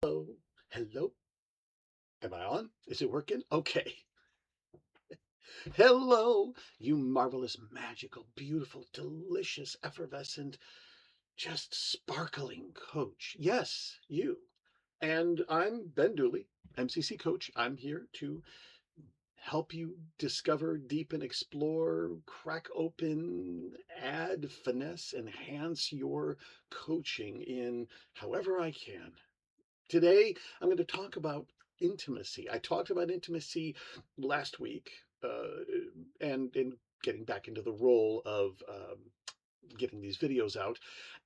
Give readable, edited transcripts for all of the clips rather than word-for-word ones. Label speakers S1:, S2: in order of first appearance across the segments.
S1: Hello. Hello. Am I on? Is it working? Okay. Hello, you marvelous, magical, beautiful, delicious, effervescent, just sparkling coach. Yes, you. And I'm Ben Dooley, MCC coach. I'm here to help you discover, deepen, explore, crack open, add, finesse, enhance your coaching in however I can. Today, I'm going to talk about intimacy. I talked about intimacy last week, and in getting back into the role of getting these videos out.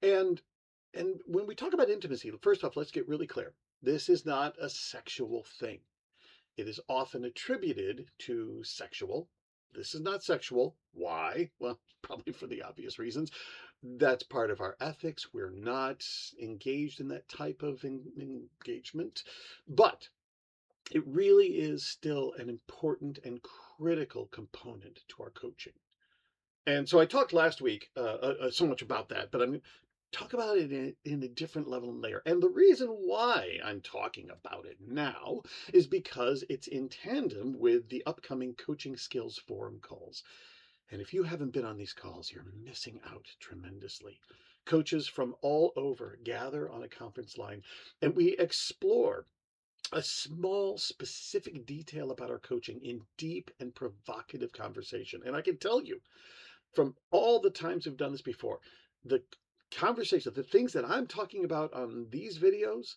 S1: And and when we talk about intimacy, first off, let's get really clear. This is not a sexual thing. It is often attributed to sexual. This is not sexual. Why? Well, probably for the obvious reasons. That's part of our ethics. We're not engaged in that type of engagement. But it really is still an important and critical component to our coaching. And so I talked last week so much about that, but I'm going to talk about it in a different level and layer. And the reason why I'm talking about it now is because it's in tandem with the upcoming Coaching Skills Forum calls. And if you haven't been on these calls, you're missing out tremendously. Coaches from all over gather on a conference line, and we explore a small, specific detail about our coaching in deep and provocative conversation. And I can tell you, from all the times we've done this before, the conversation, the things that I'm talking about on these videos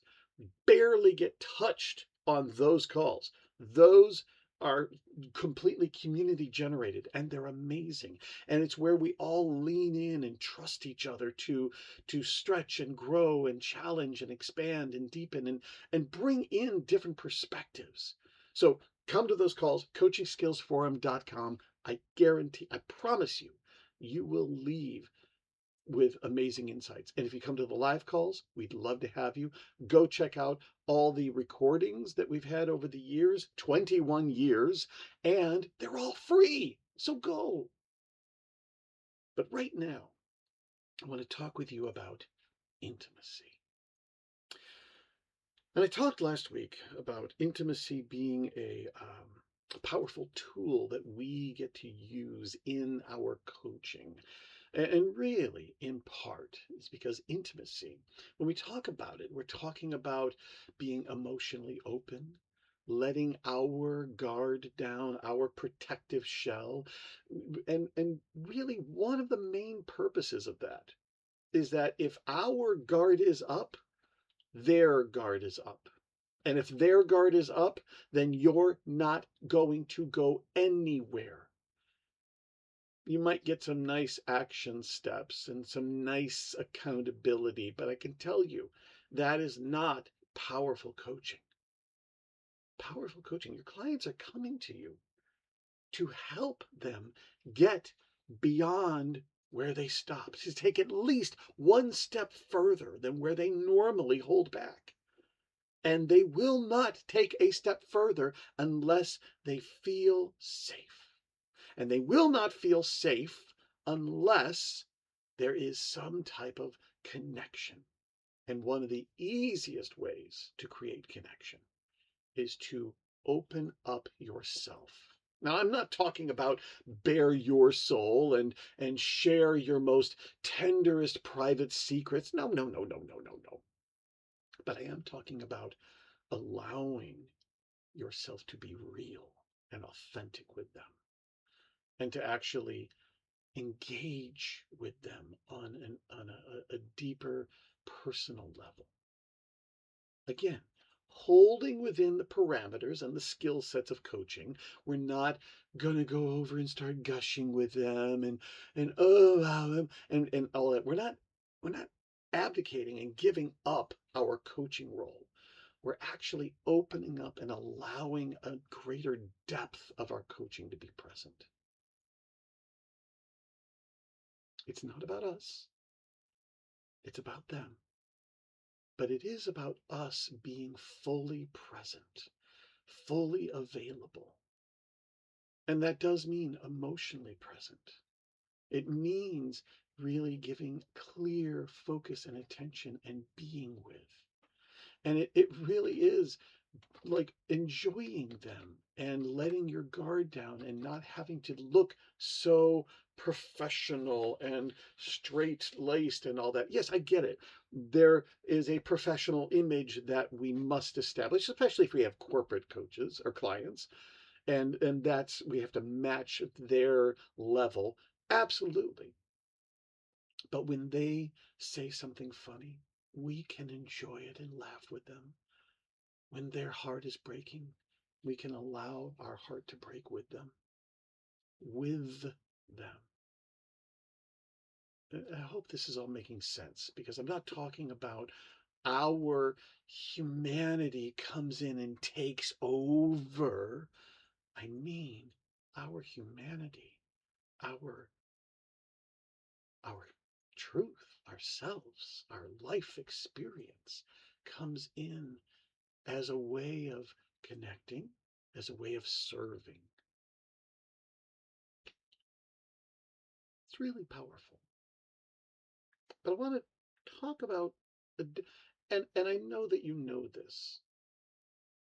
S1: barely get touched on those calls. Those are completely community generated and they're amazing. And it's where we all lean in and trust each other to stretch and grow and challenge and expand and deepen and bring in different perspectives. So come to those calls, coachingskillsforum.com. I guarantee, I promise you, you will leave with amazing insights. And if you come to the live calls, we'd love to have you. Go check out all the recordings that we've had over the years, 21 years, and they're all free. So go. But right now, I want to talk with you about intimacy. And I talked last week about intimacy being a powerful tool that we get to use in our coaching. And really, in part, it's because intimacy, when we talk about it, we're talking about being emotionally open, letting our guard down, our protective shell. And really, one of the main purposes of that is that if our guard is up, their guard is up. And if their guard is up, then you're not going to go anywhere. You might get some nice action steps and some nice accountability, but I can tell you that is not powerful coaching. Powerful coaching, your clients are coming to you to help them get beyond where they stop, to take at least one step further than where they normally hold back. And they will not take a step further unless they feel safe. And they will not feel safe unless there is some type of connection. And one of the easiest ways to create connection is to open up yourself. Now, I'm not talking about bare your soul and share your most tenderest private secrets. No, no, no, no, no, no, no. But I am talking about allowing yourself to be real and authentic with them and to actually engage with them on a deeper personal level. Again, holding within the parameters and the skill sets of coaching. We're not going to go over and start gushing with them and oh wow, and all that. We're not abdicating and giving up our coaching role. We're actually opening up and allowing a greater depth of our coaching to be present. It's not about us. It's about them. But it is about us being fully present, fully available. And that does mean emotionally present. It means really giving clear focus and attention and being with. And it really is like enjoying them and letting your guard down and not having to look so professional and straight laced and all that. Yes, I get it. There is a professional image that we must establish, especially if we have corporate coaches or clients, and that's we have to match their level. Absolutely. But when they say something funny, we can enjoy it and laugh with them. When their heart is breaking, we can allow our heart to break with them. With them. I hope this is all making sense because I'm not talking about our humanity comes in and takes over. I mean, our humanity, our our truth, ourselves, our life experience comes in as a way of connecting, as a way of serving. It's really powerful. But I want to talk about, and I know that you know this.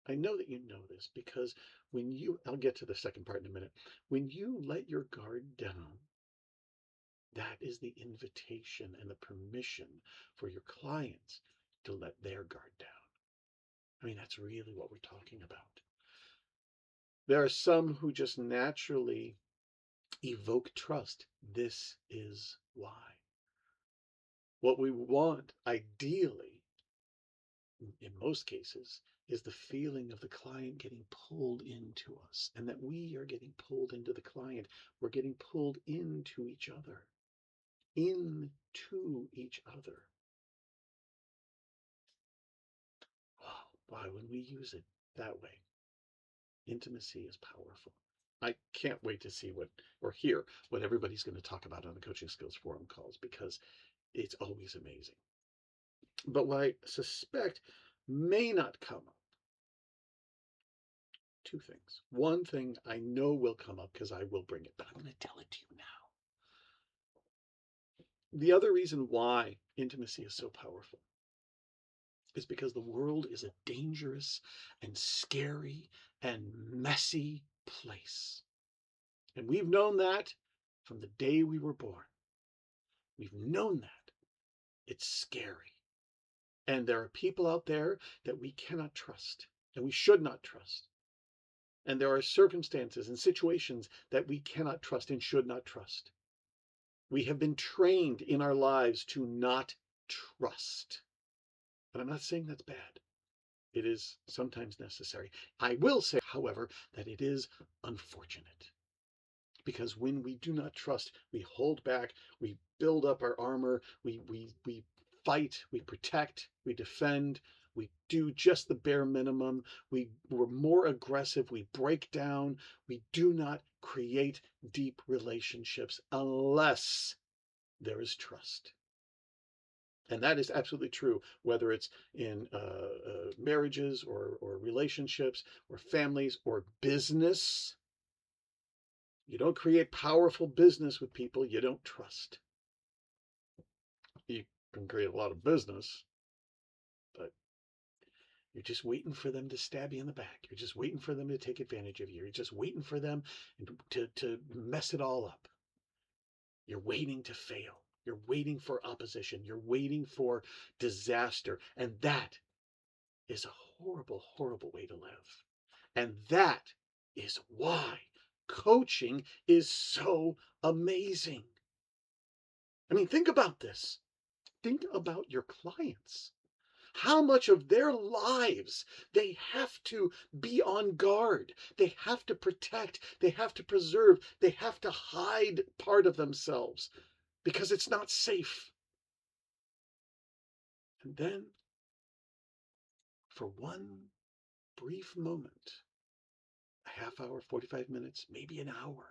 S1: I know that you know this because when you, I'll get to the second part in a minute. When you let your guard down, that is the invitation and the permission for your clients to let their guard down. I mean, that's really what we're talking about. There are some who just naturally evoke trust. This is why. What we want, ideally, in most cases, is the feeling of the client getting pulled into us and that we are getting pulled into the client. We're getting pulled into each other, into each other. Wow, why, when we use it that way, intimacy is powerful. I can't wait to see what or hear what everybody's going to talk about on the Coaching Skills Forum calls because it's always amazing. But what I suspect may not come up, two things. One thing I know will come up because I will bring it, but I'm going to tell it to you now. The other reason why intimacy is so powerful is because the world is a dangerous and scary and messy place. And we've known that from the day we were born. We've known that. It's scary. And there are people out there that we cannot trust and we should not trust. And there are circumstances and situations that we cannot trust and should not trust. We have been trained in our lives to not trust. But I'm not saying that's bad. It is sometimes necessary. I will say, however, that it is unfortunate. Because when we do not trust, we hold back, we build up our armor, we fight, we protect, we defend, we do just the bare minimum, we're more aggressive, we break down, we do not create deep relationships unless there is trust. And that is absolutely true, whether it's in marriages or relationships or families or business. You don't create powerful business with people you don't trust. You can create a lot of business, but you're just waiting for them to stab you in the back. You're just waiting for them to take advantage of you. You're just waiting for them to mess it all up. You're waiting to fail. You're waiting for opposition. You're waiting for disaster. And that is a horrible, horrible way to live. And that is why coaching is so amazing. I mean, think about this. Think about your clients. How much of their lives they have to be on guard. They have to protect. They have to preserve. They have to hide part of themselves because it's not safe. And then, for one brief moment, a half hour, 45 minutes, maybe an hour,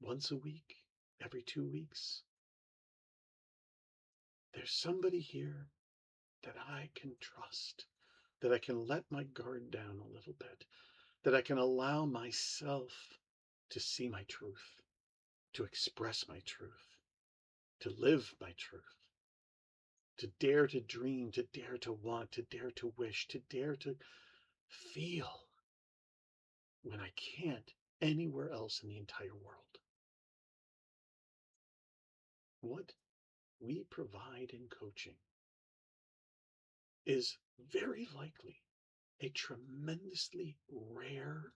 S1: once a week, every 2 weeks, there's somebody here that I can trust, that I can let my guard down a little bit, that I can allow myself to see my truth, to express my truth, to live my truth. to dare to dream, to dare to want, to dare to wish, to dare to feel when I can't anywhere else in the entire world. What we provide in coaching is very likely a tremendously rare,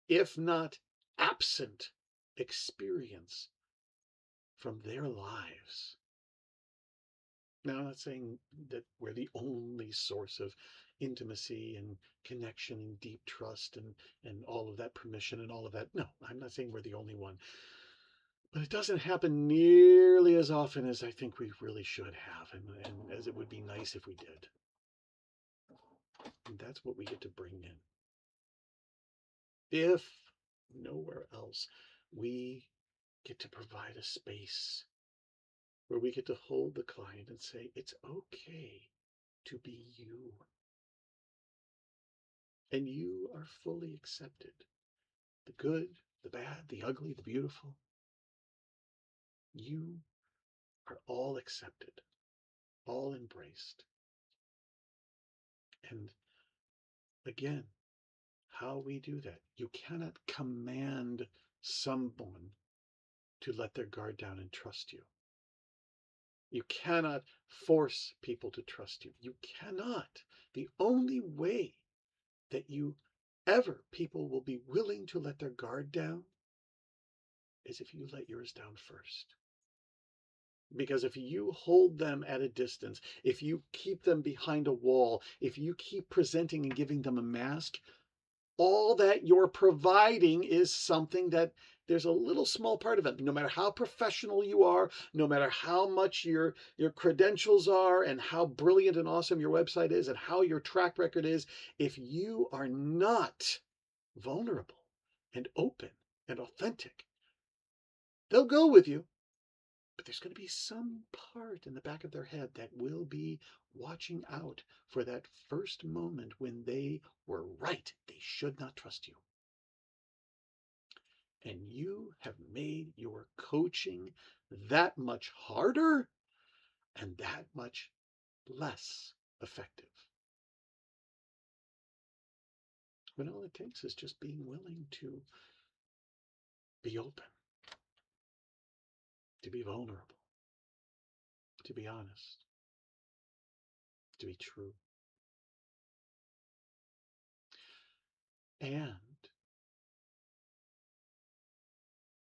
S1: if not absent, experience from their lives. Now, I'm not saying that we're the only source of intimacy and connection and deep trust and all of that permission and all of that. No, I'm not saying we're the only one. But it doesn't happen nearly as often as I think we really should have, and as it would be nice if we did. And that's what we get to bring in. If nowhere else, we get to provide a space where we get to hold the client and say, it's okay to be you. And you are fully accepted. The good, the bad, the ugly, the beautiful. You are all accepted, all embraced. And again, how we do that. You cannot command someone to let their guard down and trust you. You cannot force people to trust you. You cannot. The only way that people will be willing to let their guard down is if you let yours down first. Because if you hold them at a distance, if you keep them behind a wall, if you keep presenting and giving them a mask, all that you're providing is something that there's a little small part of it. No matter how professional you are, no matter how much your credentials are and how brilliant and awesome your website is and how your track record is, if you are not vulnerable and open and authentic, they'll go with you. But there's going to be some part in the back of their head that will be watching out for that first moment when they were right. They should not trust you. And you have made your coaching that much harder and that much less effective. When all it takes is just being willing to be open, to be vulnerable, to be honest, to be true. And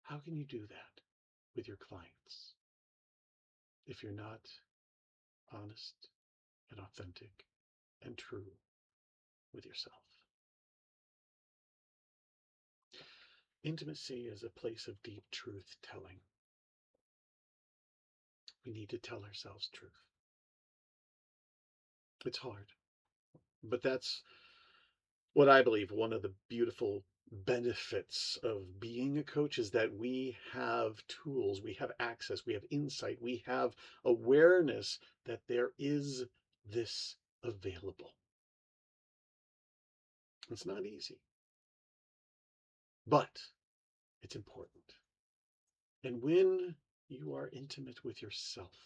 S1: how can you do that with your clients if you're not honest and authentic and true with yourself? Intimacy is a place of deep truth telling. We need to tell ourselves truth. It's hard, but that's what I believe one of the beautiful benefits of being a coach is that we have tools, we have access, we have insight, we have awareness that there is this available. It's not easy, but it's important. And when you are intimate with yourself,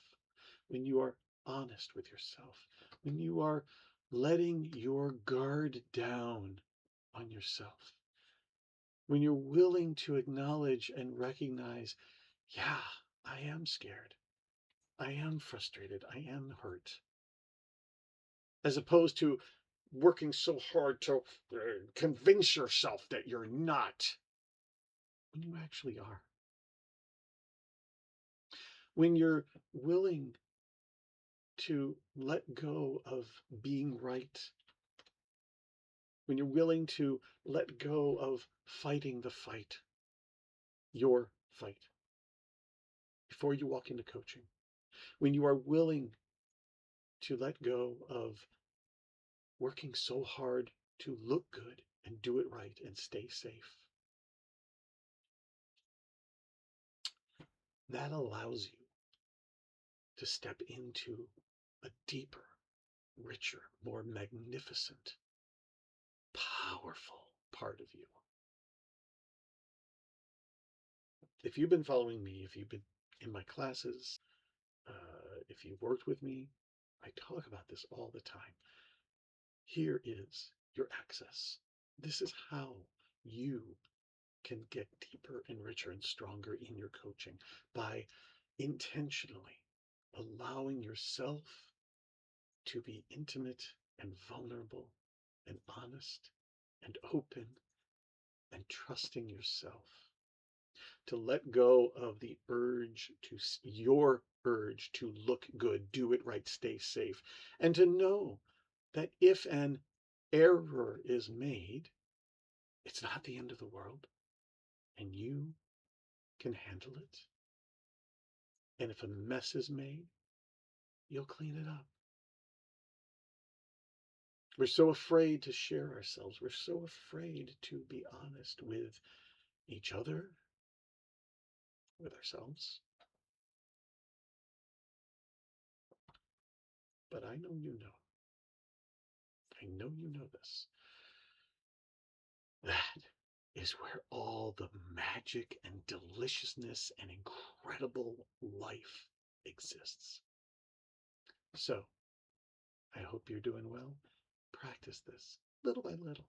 S1: when you are honest with yourself, when you are letting your guard down on yourself, when you're willing to acknowledge and recognize, yeah, I am scared, I am frustrated, I am hurt, as opposed to working so hard to convince yourself that you're not, when you actually are. When you're willing to let go of being right, when you're willing to let go of fighting the fight, your fight, before you walk into coaching, when you are willing to let go of working so hard to look good and do it right and stay safe, that allows you to step into a deeper, richer, more magnificent, powerful part of you. If you've been following me, if you've been in my classes, if you've worked with me, I talk about this all the time. Here is your access. This is how you can get deeper and richer and stronger in your coaching by intentionally allowing yourself to be intimate and vulnerable and honest and open and trusting yourself, to let go of the urge to your urge to look good, do it right, stay safe, and to know that if an error is made, it's not the end of the world and you can handle it. And if a mess is made, you'll clean it up. We're so afraid to share ourselves. We're so afraid to be honest with each other, with ourselves. But I know you know. I know you know this. That is where all the magic and deliciousness and incredible life exists. So I hope you're doing well. Practice this little by little.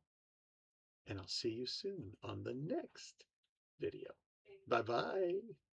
S1: And I'll see you soon on the next video. Bye-bye.